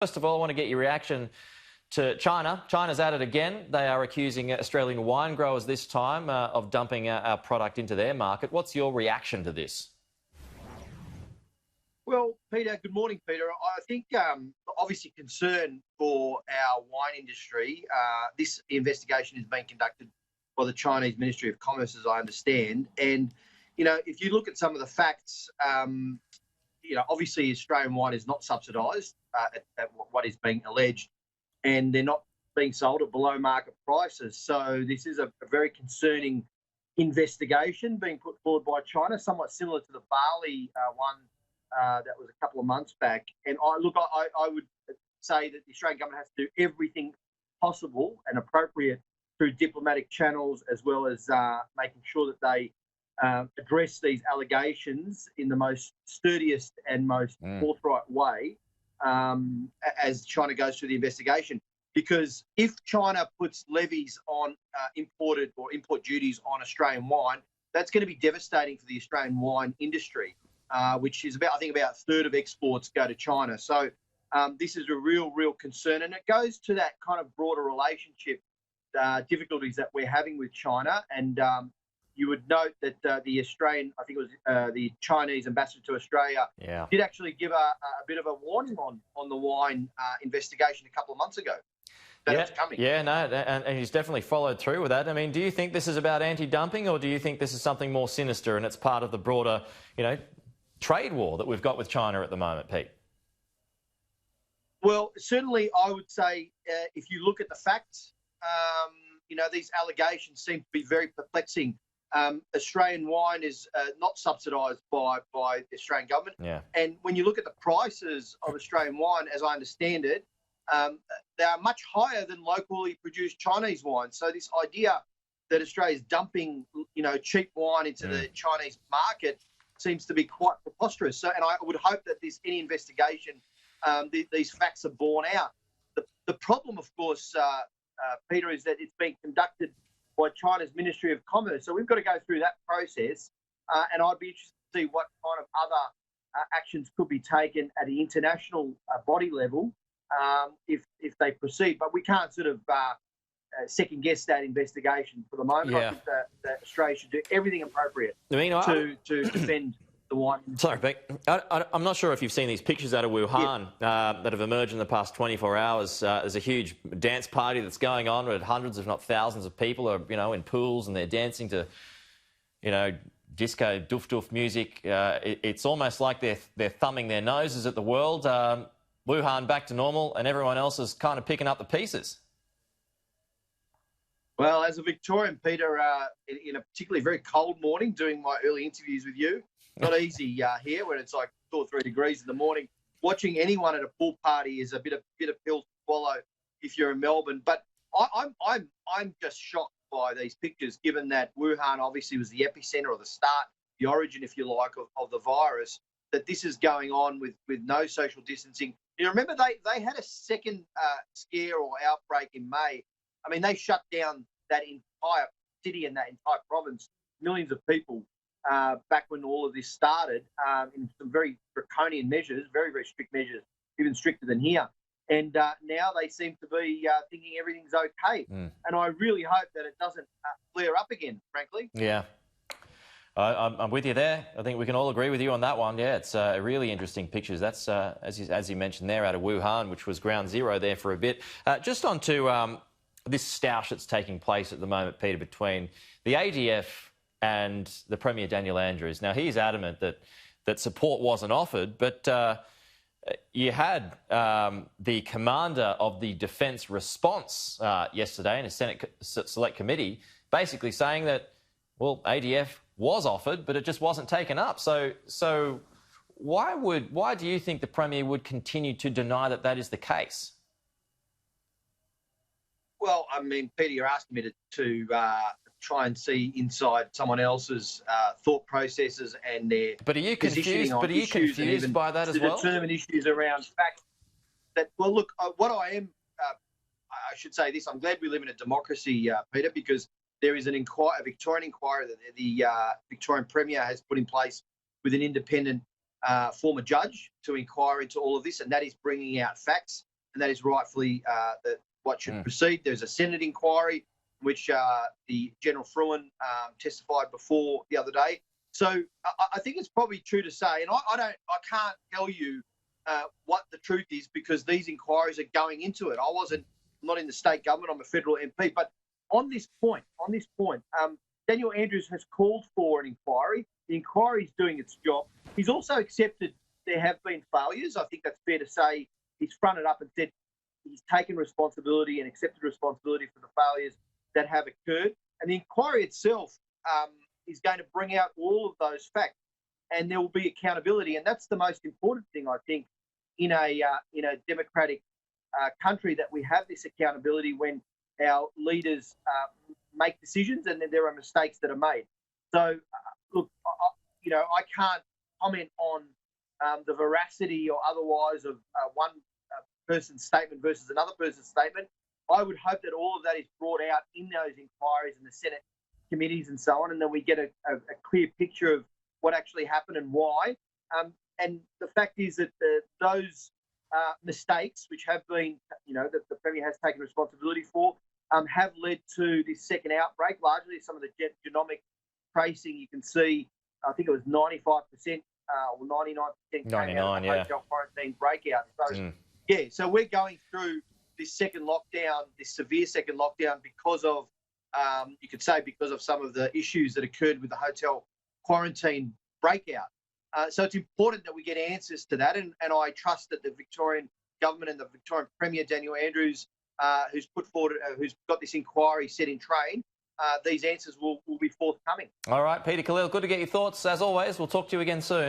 First of all, I want to get your reaction to China. China's at it again. They are accusing Australian wine growers this time of dumping our product into their market. What's your reaction to this? Well, Peter, good morning, Peter. I think obviously concern for our wine industry. This investigation is being conducted by the Chinese Ministry of Commerce, as I understand. And, if you look at some of the facts, obviously Australian wine is not subsidised at what is being alleged, and they're not being sold at below market prices. So this is a very concerning investigation being put forward by China, somewhat similar to the barley one that was a couple of months back. And I would say that the Australian government has to do everything possible and appropriate through diplomatic channels, as well as making sure that they address these allegations in the most sturdiest and most forthright way as China goes through the investigation. Because if China puts levies on import duties on Australian wine, that's going to be devastating for the Australian wine industry, which is about a third of exports go to China. So this is a real concern, and it goes to that kind of broader relationship difficulties that we're having with China. And you would note that the Australian, I think it was the Chinese ambassador to Australia, did actually give a bit of a warning on the wine investigation a couple of months ago. It's coming. And he's definitely followed through with that. I mean, do you think this is about anti-dumping, or do you think this is something more sinister and it's part of the broader, trade war that we've got with China at the moment, Pete? Well, certainly I would say if you look at the facts, these allegations seem to be very perplexing. Australian wine is not subsidised by the Australian government. Yeah. And when you look at the prices of Australian wine, as I understand it, they are much higher than locally produced Chinese wine. So this idea that Australia is dumping, cheap wine into the Chinese market seems to be quite preposterous. So, and I would hope that any investigation, these facts are borne out. The problem, of course, Peter, is that it's being conducted by China's Ministry of Commerce. So we've got to go through that process, and I'd be interested to see what kind of other actions could be taken at the international body level if they proceed. But we can't sort of second guess that investigation for the moment. Yeah. I think that Australia should do everything appropriate to defend the wine. Sorry, Beck. I'm not sure if you've seen these pictures out of Wuhan that have emerged in the past 24 hours. There's a huge dance party that's going on with hundreds, if not thousands, of people are, in pools, and they're dancing to, disco doof music. It's almost like they're thumbing their noses at the world. Wuhan back to normal, and everyone else is kind of picking up the pieces. Well, as a Victorian, Peter, in a particularly very cold morning, doing my early interviews with you, not easy here when it's like 2 or 3 degrees in the morning. Watching anyone at a pool party is a bit of pill to swallow if you're in Melbourne. But I'm just shocked by these pictures, given that Wuhan obviously was the epicenter or the start, the origin, if you like, of the virus. That this is going on with no social distancing. You remember they had a second scare or outbreak in May. I mean, they shut down that entire city and that entire province, millions of people, back when all of this started, in some very draconian measures, very, very strict measures, even stricter than here. And now they seem to be thinking everything's okay. And I really hope that it doesn't flare up again, frankly. Yeah. I'm with you there. I think we can all agree with you on that one. Yeah, it's really interesting pictures. That's, as you mentioned there, out of Wuhan, which was ground zero there for a bit. Just on to this stoush that's taking place at the moment, Peter, between the ADF and the Premier Daniel Andrews. Now, he's adamant that support wasn't offered, but you had the commander of the Defence Response yesterday in a Senate Select Committee basically saying that, well, ADF was offered, but it just wasn't taken up. So why do you think the Premier would continue to deny that is the case? Well, I mean, Peter, you're asking me to try and see inside someone else's thought processes and their But are you confused by that as well? To determine issues around facts. Well, look, what I am, I should say this, I'm glad we live in a democracy, Peter, because there is a Victorian inquiry that the Victorian Premier has put in place with an independent former judge to inquire into all of this, and that is bringing out facts. and that is rightfully what should proceed. There's a Senate inquiry, which the General Fruin testified before the other day. So I think it's probably true to say, and I can't tell you what the truth is because these inquiries are going into it. I'm not in the state government. I'm a federal MP, but on this point, Daniel Andrews has called for an inquiry. The inquiry is doing its job. He's also accepted there have been failures. I think that's fair to say. He's fronted up and said he's taken responsibility and accepted responsibility for the failures that have occurred. And the inquiry itself is going to bring out all of those facts, and there will be accountability. And that's the most important thing, I think, in a democratic country, that we have this accountability when our leaders make decisions and then there are mistakes that are made. So, look, I can't comment on the veracity or otherwise of one person's statement versus another person's statement. I would hope that all of that is brought out in those inquiries and the Senate committees and so on, and then we get a clear picture of what actually happened and why. And the fact is that those mistakes, which have been, that the Premier has taken responsibility for, have led to this second outbreak. Largely, some of the genomic tracing you can see, I think it was 95% or 99% came out of the hotel quarantine breakout. So, so we're going through this second lockdown, this severe second lockdown, because of, you could say, because of some of the issues that occurred with the hotel quarantine breakout. So it's important that we get answers to that, and I trust that the Victorian government and the Victorian Premier, Daniel Andrews, who's put forward, who's got this inquiry set in train, these answers will be forthcoming. All right, Peter Khalil, good to get your thoughts. As always, we'll talk to you again soon.